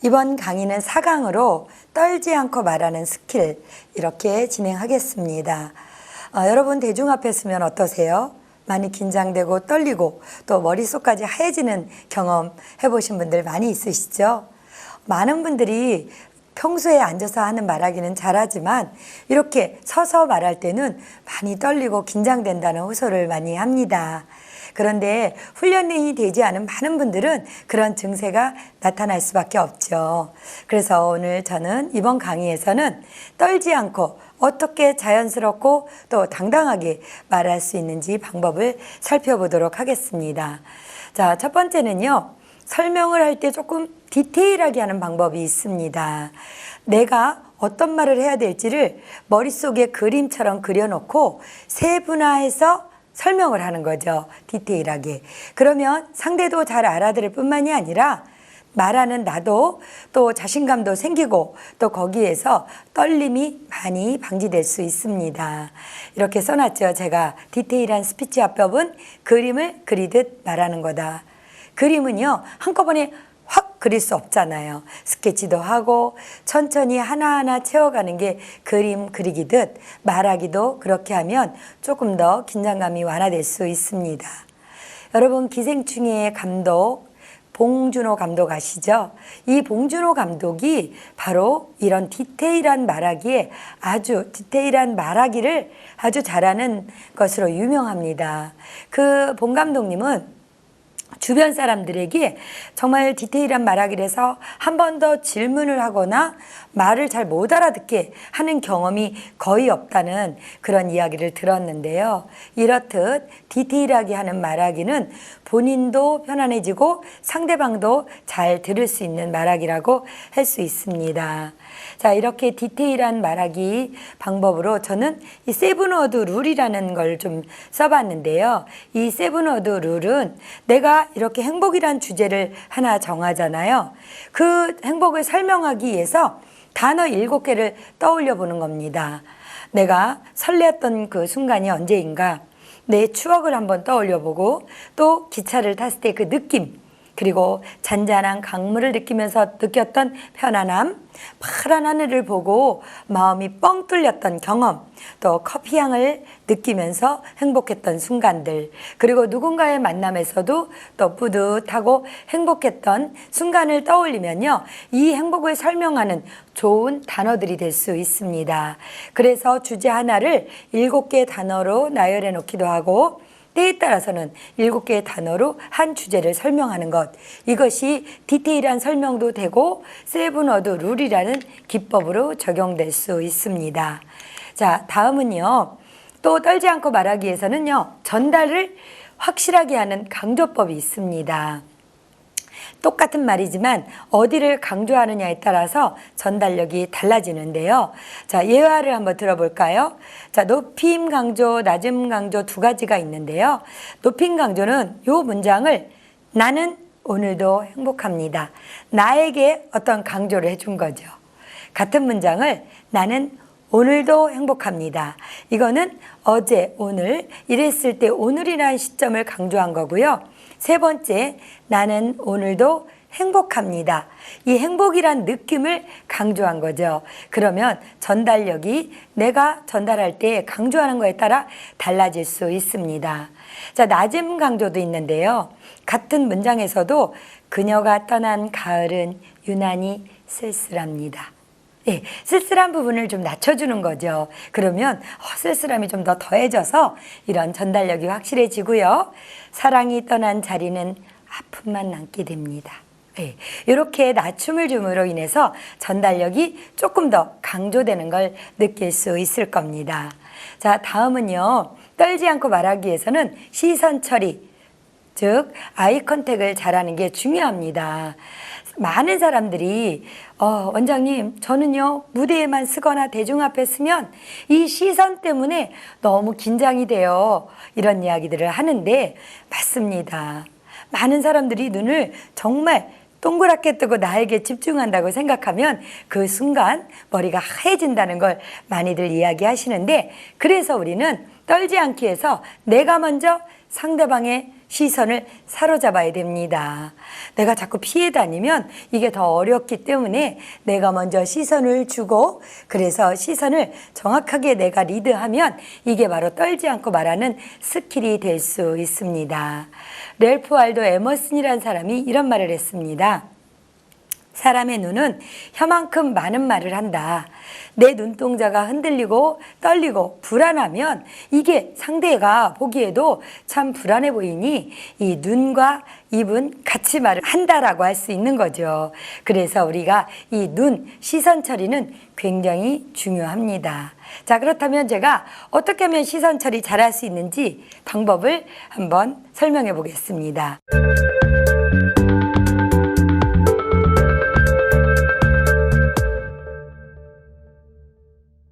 이번 강의는 4강으로 떨지 않고 말하는 스킬 이렇게 진행하겠습니다. 여러분 대중 앞에 서면 어떠세요? 많이 긴장되고 떨리고 또 머릿속까지 하얘지는 경험 해보신 분들 많이 있으시죠? 많은 분들이 평소에 앉아서 하는 말하기는 잘하지만 이렇게 서서 말할 때는 많이 떨리고 긴장된다는 호소를 많이 합니다. 그런데 훈련이 되지 않은 많은 분들은 그런 증세가 나타날 수밖에 없죠. 그래서 오늘 저는 이번 강의에서는 떨지 않고 어떻게 자연스럽고 또 당당하게 말할 수 있는지 방법을 살펴보도록 하겠습니다. 자, 첫 번째는요. 설명을 할 때 조금 디테일하게 하는 방법이 있습니다. 내가 어떤 말을 해야 될지를 머릿속에 그림처럼 그려놓고 세분화해서 설명을 하는 거죠. 디테일하게. 그러면 상대도 잘 알아들을 뿐만이 아니라 말하는 나도 또 자신감도 생기고 또 거기에서 떨림이 많이 방지될 수 있습니다. 이렇게 써놨죠. 제가 디테일한 스피치 화법은 그림을 그리듯 말하는 거다. 그림은요, 한꺼번에 확 그릴 수 없잖아요. 스케치도 하고 천천히 하나하나 채워가는 게 그림 그리기듯 말하기도 그렇게 하면 조금 더 긴장감이 완화될 수 있습니다. 여러분 기생충의 감독 봉준호 감독 아시죠? 이 봉준호 감독이 바로 이런 디테일한 말하기에 디테일한 말하기를 아주 잘하는 것으로 유명합니다. 그 봉 감독님은 주변 사람들에게 정말 디테일한 말하기를 해서 한 번 더 질문을 하거나 말을 잘 못 알아듣게 하는 경험이 거의 없다는 그런 이야기를 들었는데요. 이렇듯 디테일하게 하는 말하기는 본인도 편안해지고 상대방도 잘 들을 수 있는 말하기라고 할 수 있습니다. 자, 이렇게 디테일한 말하기 방법으로 저는 이 세븐워드 룰이라는 걸 좀 써봤는데요. 이 세븐워드 룰은 내가 이렇게 행복이란 주제를 하나 정하잖아요. 그 행복을 설명하기 위해서 단어 7개를 떠올려 보는 겁니다. 내가 설레었던 그 순간이 언제인가, 내 추억을 한번 떠올려 보고 또 기차를 탔을 때 그 느낌, 그리고 잔잔한 강물을 느끼면서 느꼈던 편안함, 파란 하늘을 보고 마음이 뻥 뚫렸던 경험, 또 커피향을 느끼면서 행복했던 순간들, 그리고 누군가의 만남에서도 또 뿌듯하고 행복했던 순간을 떠올리면요. 이 행복을 설명하는 좋은 단어들이 될 수 있습니다. 그래서 주제 하나를 7개 단어로 나열해 놓기도 하고 때에 따라서는 7개의 단어로 한 주제를 설명하는 것. 이것이 디테일한 설명도 되고 세븐워드 룰이라는 기법으로 적용될 수 있습니다. 자, 다음은요. 또 떨지 않고 말하기 위해서는요. 전달을 확실하게 하는 강조법이 있습니다. 똑같은 말이지만 어디를 강조하느냐에 따라서 전달력이 달라지는데요. 자, 예화를 한번 들어볼까요? 자, 높임 강조, 낮음 강조 두 가지가 있는데요. 높임 강조는 이 문장을 나는 오늘도 행복합니다. 나에게 어떤 강조를 해준 거죠. 같은 문장을 나는 오늘도 행복합니다. 이거는 어제, 오늘 이랬을 때 오늘이라는 시점을 강조한 거고요. 세 번째, 나는 오늘도 행복합니다. 이 행복이란 느낌을 강조한 거죠. 그러면 전달력이 내가 전달할 때 강조하는 거에 따라 달라질 수 있습니다. 자, 낮음 강조도 있는데요. 같은 문장에서도 그녀가 떠난 가을은 유난히 쓸쓸합니다. 네, 쓸쓸한 부분을 좀 낮춰주는 거죠. 그러면 쓸쓸함이 좀 더 더해져서 이런 전달력이 확실해지고요. 사랑이 떠난 자리는 아픔만 남게 됩니다. 네, 이렇게 낮춤을 줌으로 인해서 전달력이 조금 더 강조되는 걸 느낄 수 있을 겁니다. 자, 다음은요. 떨지 않고 말하기 위해서는 시선 처리, 즉 아이 컨택을 잘하는 게 중요합니다. 많은 사람들이 원장님 저는요 무대에만 서거나 대중 앞에 서면 이 시선 때문에 너무 긴장이 돼요. 이런 이야기들을 하는데 맞습니다. 많은 사람들이 눈을 정말 동그랗게 뜨고 나에게 집중한다고 생각하면 그 순간 머리가 하얘진다는 걸 많이들 이야기하시는데 그래서 우리는 떨지 않기 위해서 내가 먼저 상대방의 시선을 사로잡아야 됩니다. 내가 자꾸 피해 다니면 이게 더 어렵기 때문에 내가 먼저 시선을 주고, 그래서 시선을 정확하게 내가 리드하면 이게 바로 떨지 않고 말하는 스킬이 될 수 있습니다. 랠프 월도 에머슨이라는 사람이 이런 말을 했습니다. 사람의 눈은 혀만큼 많은 말을 한다. 내 눈동자가 흔들리고 떨리고 불안하면 이게 상대가 보기에도 참 불안해 보이니 이 눈과 입은 같이 말을 한다라고 할 수 있는 거죠. 그래서 우리가 이 눈, 시선 처리는 굉장히 중요합니다. 자, 그렇다면 제가 어떻게 하면 시선 처리 잘할 수 있는지 방법을 한번 설명해 보겠습니다.